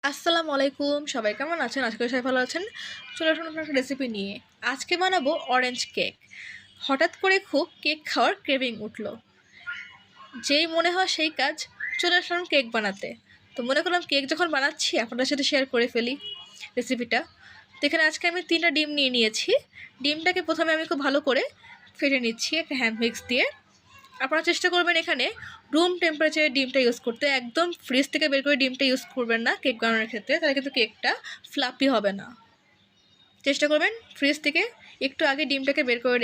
আসসালামু আলাইকুম, সবাই কেমন আছেন? আজকে সবাই ভালো আছেন। চলে আসুন আপনার একটা রেসিপি নিয়ে। আজকে বানাবো অরেঞ্জ কেক। হঠাৎ করে খুব কেক খাওয়ার ক্রেভিং উঠলো, যেই মনে হয় সেই কাজ, চলে আসলাম কেক বানাতে। তো মনে করলাম কেক যখন বানাচ্ছি আপনাদের সাথে শেয়ার করে ফেলি রেসিপিটা। তো এখানে আজকে আমি 3টা ডিম নিয়ে নিয়েছি। ডিমটাকে প্রথমে আমি খুব ভালো করে ফেটে নিচ্ছি একটা হ্যান্ড মিক্স দিয়ে। আপনারা চেষ্টা করবেন এখানে রুম টেম্পারেচারে ডিমটা ইউজ করতে, একদম ফ্রিজ থেকে বের করে ডিমটা ইউজ করবেন না কেক বানানোর ক্ষেত্রে, তাহলে কিন্তু কেকটা ফ্লাপি হবে না। চেষ্টা করবেন ফ্রিজ থেকে একটু আগে ডিমটাকে বের করে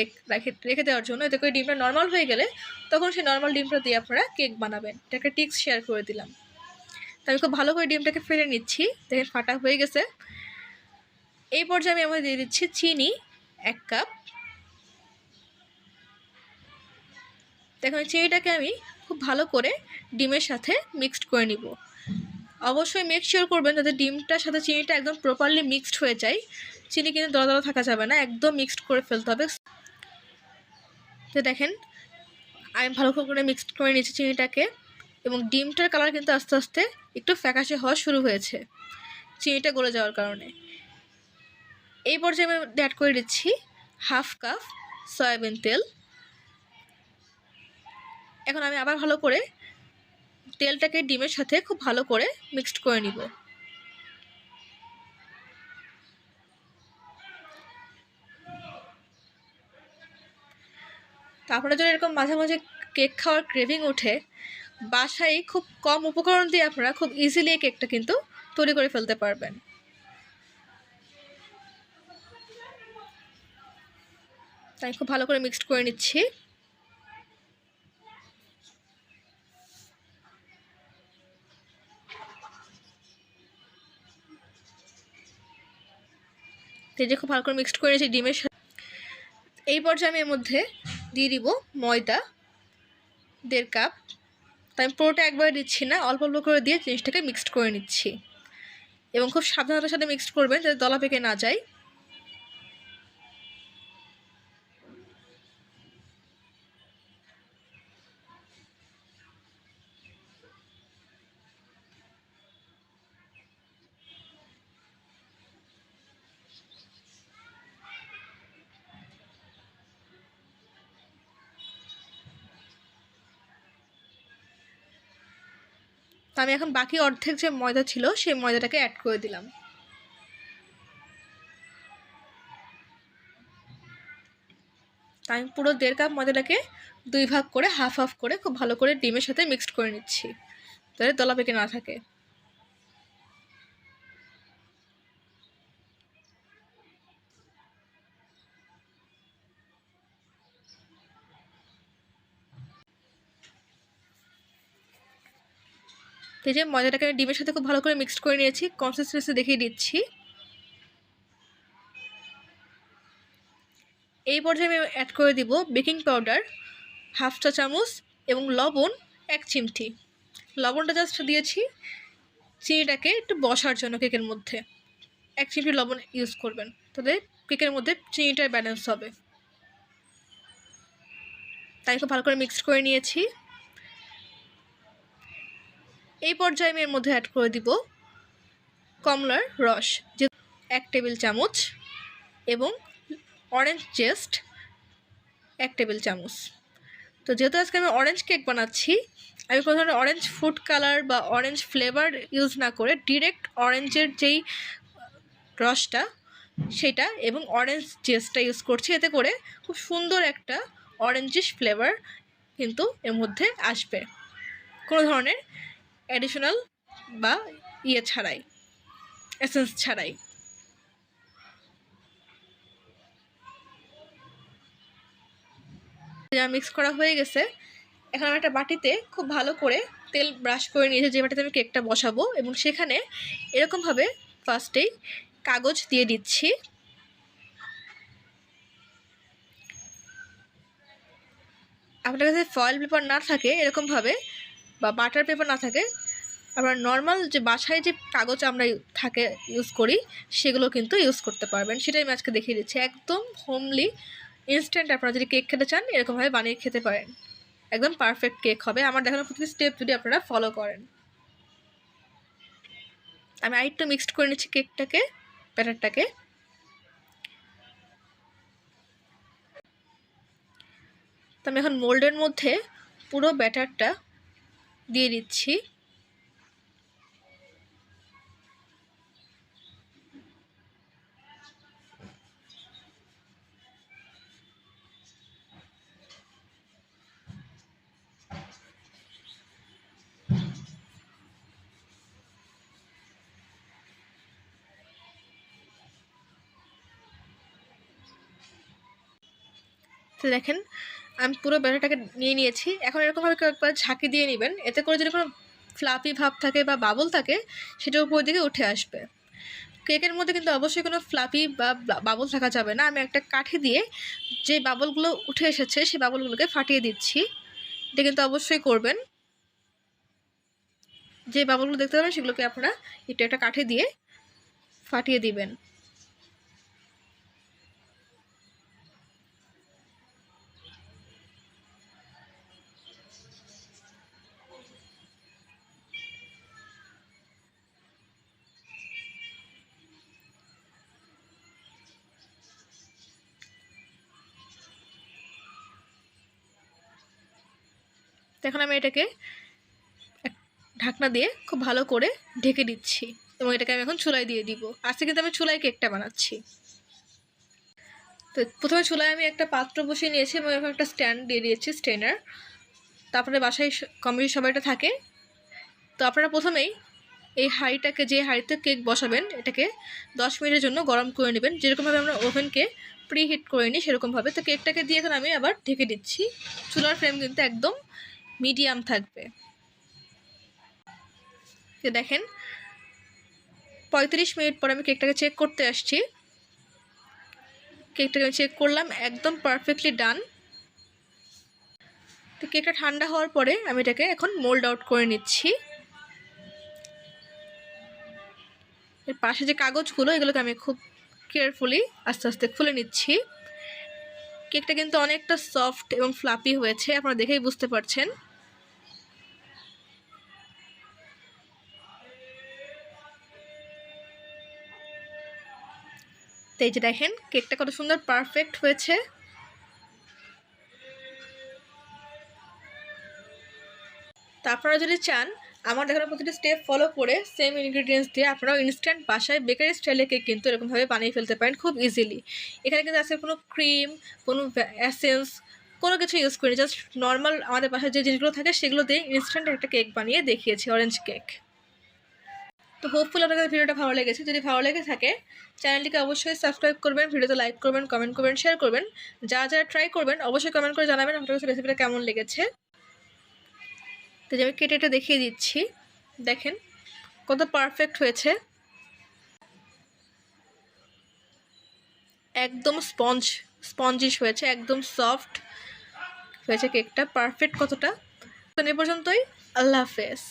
রেখে দেওয়ার জন্য, এতে করে ডিমটা নর্মাল হয়ে গেলে তখন সেই নর্মাল ডিমটা দিয়ে আপনারা কেক বানাবেন। এটা একটা টিপস শেয়ার করে দিলাম। তো আমি খুব ভালো করে ডিমটাকে ফেলে নিচ্ছি, দেখেন ফাটা হয়ে গেছে। এই পর্যায়ে আমি দিয়ে দিচ্ছি চিনি 1 কাপ। দেখুন চিনিটাকে আমি খুব ভালো করে ডিমের সাথে মিক্সড করে নিব। অবশ্যই মেক শিওর করবেন যাতে ডিমটার সাথে চিনিটা একদম প্রপারলি মিক্সড হয়ে যায়। চিনি কিন্তু দলা দলা থাকা যাবে না, একদম মিক্সড করে ফেলতে হবে। তো দেখেন আমি ভালো করে মিক্সড করে নিয়েছি চিনিটাকে, এবং ডিমটার কালার কিন্তু আস্তে আস্তে একটু ফ্যাকাশে হওয়া শুরু হয়েছে চিনিটা গলে যাওয়ার কারণে। এই পর্যায়ে আমি অ্যাড করে দিচ্ছি 1/2 কাপ সয়াবিন তেল। এখন আমি আবার ভালো করে তেলটাকে ডিমের সাথে খুব ভালো করে মিক্সড করে নিব। তারপরে যদি এরকম মাঝে মাঝে কেক খাওয়ার ক্রেভিং ওঠে, বাসায় খুব কম উপকরণ দিয়ে আপনারা খুব ইজিলি এই কেকটা কিন্তু তৈরি করে ফেলতে পারবেন। তাই খুব ভালো করে মিক্সড করে নিচ্ছি। তেজে খুব ভালো করে মিক্সড করে নিয়েছি ডিমের সাথে। এই পর্যায়ে আমি এর মধ্যে দিয়ে দিব ময়দা 1.5 কাপ। তাই আমি পুরোটা একবারে দিচ্ছি না, অল্প অল্প করে দিয়ে জিনিসটাকে মিক্সড করে নিচ্ছি, এবং খুব সাবধানতার সাথে মিক্সড করবেন যাতে দলা পেকে না যায়। তো আমি এখন বাকি অর্ধেক যে ময়দা ছিল সেই ময়দাটাকে অ্যাড করে দিলাম। তাই আমি পুরো 1.5 কাপ ময়দাটাকে 2 ভাগ করে হাফ হাফ করে খুব ভালো করে ডিমের সাথে মিক্সড করে নিচ্ছি, যাতে দলা পেকে না থাকে। তো এই যে ময়দাটাকে আমি ডিমের সাথে খুব ভালো করে মিক্সড করে নিয়েছি, কনসিস্টেন্সি দেখিয়ে দিচ্ছি। এই পর্যায়ে আমি অ্যাড করে দিব বেকিং পাউডার 1/2 চা চামচ এবং লবণ 1 চিমটি। লবণটা জাস্ট দিয়েছি চিনিটাকে একটু বসার জন্য কেকের মধ্যে। 1 চিমটি লবণ ইউজ করবেন, তাহলে কেকের মধ্যে চিনিটার ব্যালেন্স হবে। তাই খুব ভালো করে মিক্সড করে নিয়েছি। এই পর্যায়ে আমি এর মধ্যে অ্যাড করে দিব কমলার রস, যে 1 টেবিল চামচ, এবং অরেঞ্জ জেস্ট 1 টেবিল চামচ। তো যেহেতু আজকে আমি অরেঞ্জ কেক বানাচ্ছি, আমি কোনো ধরনের অরেঞ্জ ফুড কালার বা অরেঞ্জ ফ্লেভার ইউজ না করে ডিরেক্ট অরেঞ্জের যেই রসটা সেটা এবং অরেঞ্জ জেসটা ইউজ করছি, এতে করে খুব সুন্দর একটা অরেঞ্জিশ ফ্লেভার কিন্তু এর মধ্যে আসবে, কোনো ধরনের অ্যাডিশনাল বা ছাড়াই, এসেন্স ছাড়াই। মিক্স করা হয়ে গেছে। এখন আমি একটা বাটিতে খুব ভালো করে তেল ব্রাশ করে নিয়েছি, যে বাটিতে আমি কেকটা বসাবো, এবং সেখানে এরকমভাবে ফার্স্টেই কাগজ দিয়ে দিচ্ছি। আপনার কাছে ফয়েল পেপার না থাকে এরকমভাবে, বা বাটার পেপার না থাকে, আবার নর্মাল যে বাসায় যে কাগজ আমরা থাকে ইউজ করি সেগুলো কিন্তু ইউজ করতে পারবেন। সেটাই আমি আজকে দেখিয়ে দিচ্ছি, একদম হোমলি ইনস্ট্যান্ট। আপনারা যদি কেক খেতে চান এরকমভাবে বানিয়ে খেতে পারেন, একদম পারফেক্ট কেক হবে আমার দেখানো প্রতিটি স্টেপ যদি আপনারা ফলো করেন। আমি আরেকটু মিক্সড করে নিচ্ছি কেকটাকে, ব্যাটারটাকে। তো আমি এখন মোল্ডের মধ্যে পুরো ব্যাটারটা দিয়ে দিচ্ছি। তো দেখেন আমি পুরো ব্যাটারটাকে নিয়ে নিয়েছি। এখন এরকমভাবে একবার ঝাঁকি দিয়ে নেবেন, এতে করে যদি কোনো ফ্লাফি ভাব থাকে বা বাবল থাকে সেটা উপর দিকে উঠে আসবে। কেকের মধ্যে কিন্তু অবশ্যই কোনো ফ্লাফি বা বাবল থাকা যাবে না। আমি একটা কাঠি দিয়ে যে বাবলগুলো উঠে এসেছে সেই বাবলগুলোকে ফাটিয়ে দিচ্ছি। এটা কিন্তু অবশ্যই করবেন। যে বাবলগুলো দেখতে পাবেন সেগুলোকে আপনারা একটু একটা কাঠি দিয়ে ফাটিয়ে দিবেন। এখন আমি এটাকে ঢাকনা দিয়ে খুব ভালো করে ঢেকে দিচ্ছি এবং এটাকে আমি এখন চুলায় দিয়ে দিব। আজকে কিন্তু আমি চুলায় কেকটা বানাচ্ছি। তো প্রথমে চুলায় আমি একটা পাত্র বসিয়ে নিয়েছি এবং এখন একটা স্ট্যান্ড দিয়ে দিয়েছি, স্ট্রেনার। তারপরে বাসায় কম বেশি সবাইটা থাকে। তো আপনারা প্রথমেই এই হাঁড়িটাকে, যে হাঁড়িতে কেক বসাবেন, এটাকে 10 মিনিটের জন্য গরম করে নেবেন, যেরকমভাবে আমরা ওভেনকে প্রি হিট করে নিই সেরকমভাবে। তো কেকটাকে দিয়ে এখন আমি আবার ঢেকে দিচ্ছি। চুলার ফ্লেম কিন্তু একদম মিডিয়াম থাকবে। তো দেখেন 35 মিনিট পর আমি কেকটাকে চেক করতে আসছি। কেকটাকে আমি চেক করলাম, একদম পারফেক্টলি ডান। তো কেকটা ঠান্ডা হওয়ার পরে আমি এটাকে এখন মোল্ড আউট করে নিচ্ছি। এর পাশে যে কাগজগুলো, এগুলোকে আমি খুব কেয়ারফুলি আস্তে আস্তে খুলে নিচ্ছি। কেকটা কিন্তু অনেকটা সফট এবং ফ্লাপি হয়েছে, আপনারা দেখেই বুঝতে পারছেন। তো এই যে দেখেন কেকটা কত সুন্দর পারফেক্ট হয়েছে। তো আপনারা যদি চান আমার দেখানো প্রতিটি স্টেপ ফলো করে সেম ইনগ্রিডিয়েন্টস দিয়ে আপনারাও ইনস্ট্যান্ট বাসায় বেকারি স্টাইলে কেক কিন্তু এরকমভাবে বানিয়ে ফেলতে পারেন খুব ইজিলি। এখানে কিন্তু আজকে কোনো ক্রিম, কোনো এসেন্স, কোনো কিছু ইউজ করিনি, জাস্ট নর্মাল আমাদের বাসায় যে জিনিসগুলো থাকে সেগুলো দিয়ে ইনস্ট্যান্ট একটা কেক বানিয়ে দেখিয়েছি, অরেঞ্জ কেক। তো হোপফুল আপনাদের ভিডিওটা ভালো লেগেছে। যদি ভালো লেগে থাকে চ্যানেলটিকে অবশ্যই সাবস্ক্রাইব করবেন, ভিডিওতে লাইক করবেন, কমেন্ট করবেন, শেয়ার করবেন। যারা ট্রাই করবেন অবশ্যই কমেন্ট করে জানাবেন আপনার কাছে রেসিপিটা কেমন লেগেছে। তো যে আমি কেটে এটা দেখিয়ে দিচ্ছি, দেখেন কত পারফেক্ট হয়েছে। একদম স্পঞ্জিশ হয়েছে, একদম সফট হয়েছে কেকটা, পারফেক্ট কতটা। তো এ পর্যন্তই, আল্লাহ হাফেজ।